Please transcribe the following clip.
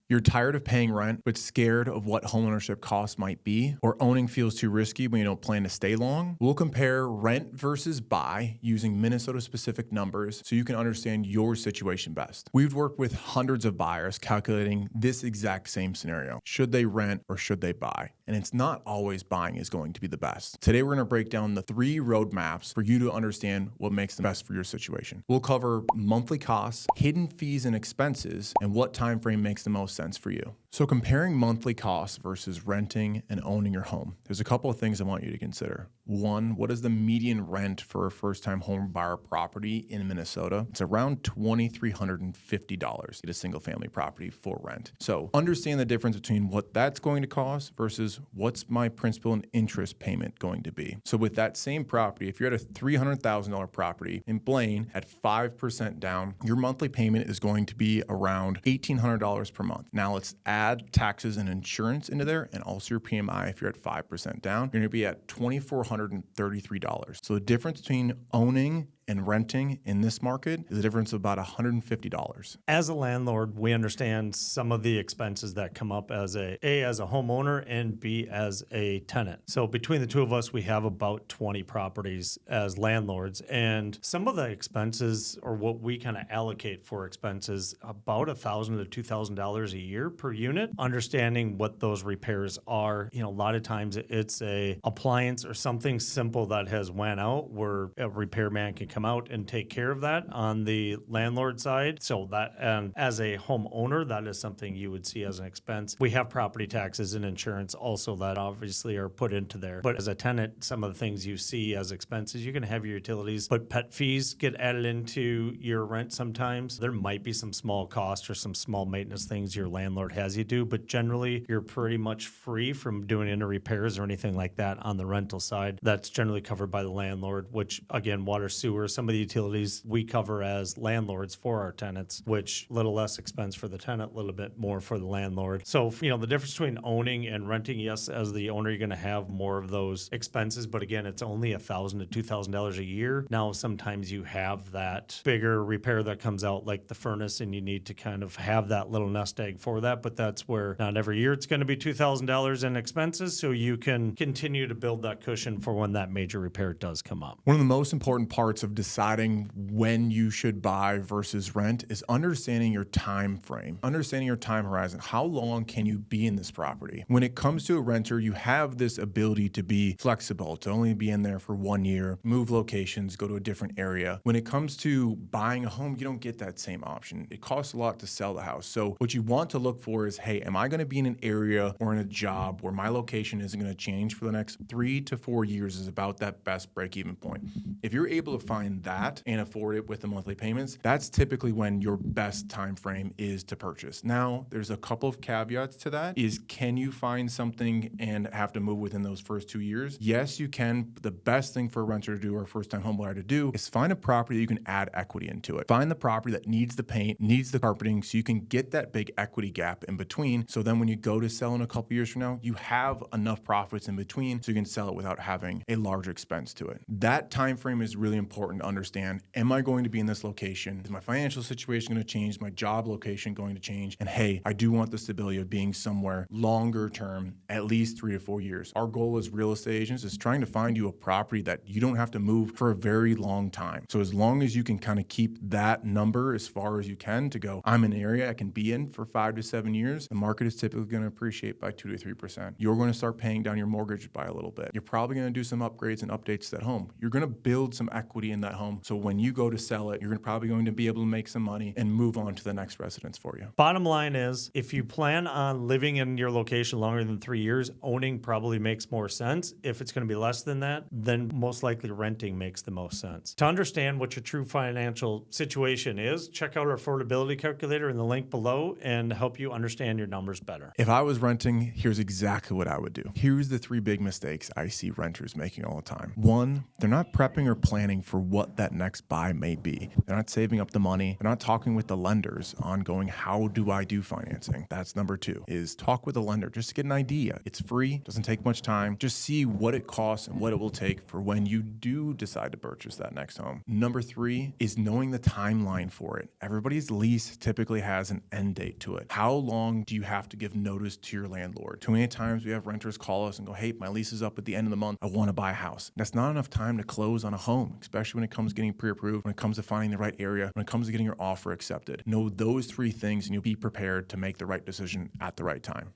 You're tired of paying rent, but scared of what homeownership costs might be, or owning feels too risky when you don't plan to stay long? We'll compare rent versus buy using Minnesota-specific numbers so you can understand your situation best. We've worked with hundreds of buyers calculating this exact same scenario. Should they rent or should they buy? And it's not always buying is going to be the best. Today, we're going to break down the 3 roadmaps for you to understand what makes the best for your situation. We'll cover monthly costs, hidden fees and expenses, and what time frame makes the most sense for you. So comparing monthly costs versus renting and owning your home, there's a couple of things I want you to consider. 1, what is the median rent for a first-time home buyer property in Minnesota? It's around $2,350 to get a single-family property for rent. So understand the difference between what that's going to cost versus what's my principal and interest payment going to be. So with that same property, if you're at a $300,000 property in Blaine at 5% down, your monthly payment is going to be around $1,800 per month. Now let's add taxes and insurance into there, and also your PMI. If you're at 5% down, you're going to be at $2,433. So the difference between owning and renting in this market is a difference of about $150. As a landlord, we understand some of the expenses that come up as a homeowner and B, as a tenant. So between the two of us, we have about 20 properties as landlords, and some of the expenses, or what we kind of allocate for expenses, about $1,000 to $2,000 a year per unit. Understanding what those repairs are, a lot of times it's a appliance or something simple that has went out where a repairman can come out and take care of that on the landlord side. So that, and as a homeowner, that is something you would see as an expense. We have property taxes and insurance also that obviously are put into there. But as a tenant, some of the things you see as expenses, you're going to have your utilities, but pet fees get added into your rent sometimes. There might be some small costs or some small maintenance things your landlord has you do, but generally you're pretty much free from doing any repairs or anything like that on the rental side. That's generally covered by the landlord, which again, water, sewer, some of the utilities we cover as landlords for our tenants, which a little less expense for the tenant, a little bit more for the landlord. So, the difference between owning and renting, yes, as the owner, you're going to have more of those expenses, but again, it's only $1,000 to $2,000 a year. Now, sometimes you have that bigger repair that comes out like the furnace, and you need to kind of have that little nest egg for that, but that's where not every year it's going to be $2,000 in expenses, so you can continue to build that cushion for when that major repair does come up. One of the most important parts of deciding when you should buy versus rent is understanding your time frame, understanding your time horizon. How long can you be in this property? When it comes to a renter, you have this ability to be flexible, to only be in there for 1 year, move locations, go to a different area. When it comes to buying a home, you don't get that same option. It costs a lot to sell the house. So what you want to look for is, hey, am I going to be in an area or in a job where my location isn't going to change for the next 3 to 4 years is about that best break-even point. If you're able to find that and afford it with the monthly payments, that's typically when your best time frame is to purchase. Now, there's a couple of caveats to that. Is, can you find something and have to move within those first 2 years? Yes, you can. But the best thing for a renter to do or a first-time homebuyer to do is find a property that you can add equity into it. Find the property that needs the paint, needs the carpeting, so you can get that big equity gap in between. So then when you go to sell in a couple years from now, you have enough profits in between so you can sell it without having a large expense to it. That time frame is really important to understand. Am I going to be in this location? Is my financial situation going to change? Is my job location going to change? And hey, I do want the stability of being somewhere longer term, at least 3 to 4 years. Our goal as real estate agents is trying to find you a property that you don't have to move for a very long time. So as long as you can kind of keep that number as far as you can to go, I'm in an area I can be in for 5 to 7 years, the market is typically going to appreciate by 2 to 3%. You're going to start paying down your mortgage by a little bit. You're probably going to do some upgrades and updates to that home. You're going to build some equity in that home. So when you go to sell it, you're probably going to be able to make some money and move on to the next residence for you. Bottom line is, if you plan on living in your location longer than 3 years, owning probably makes more sense. If it's going to be less than that, then most likely renting makes the most sense. To understand what your true financial situation is, check out our affordability calculator in the link below and help you understand your numbers better. If I was renting, here's exactly what I would do. Here's the 3 big mistakes I see renters making all the time. 1, they're not prepping or planning for what that next buy may be. They're not saving up the money. They're not talking with the lenders on going, how do I do financing? That's number 2, is talk with the lender just to get an idea. It's free, doesn't take much time. Just see what it costs and what it will take for when you do decide to purchase that next home. Number 3 is knowing the timeline for it. Everybody's lease typically has an end date to it. How long do you have to give notice to your landlord? Too many times we have renters call us and go, hey, my lease is up at the end of the month. I want to buy a house. That's not enough time to close on a home, especially when it comes to getting pre-approved, when it comes to finding the right area, when it comes to getting your offer accepted. Know those 3 things and you'll be prepared to make the right decision at the right time.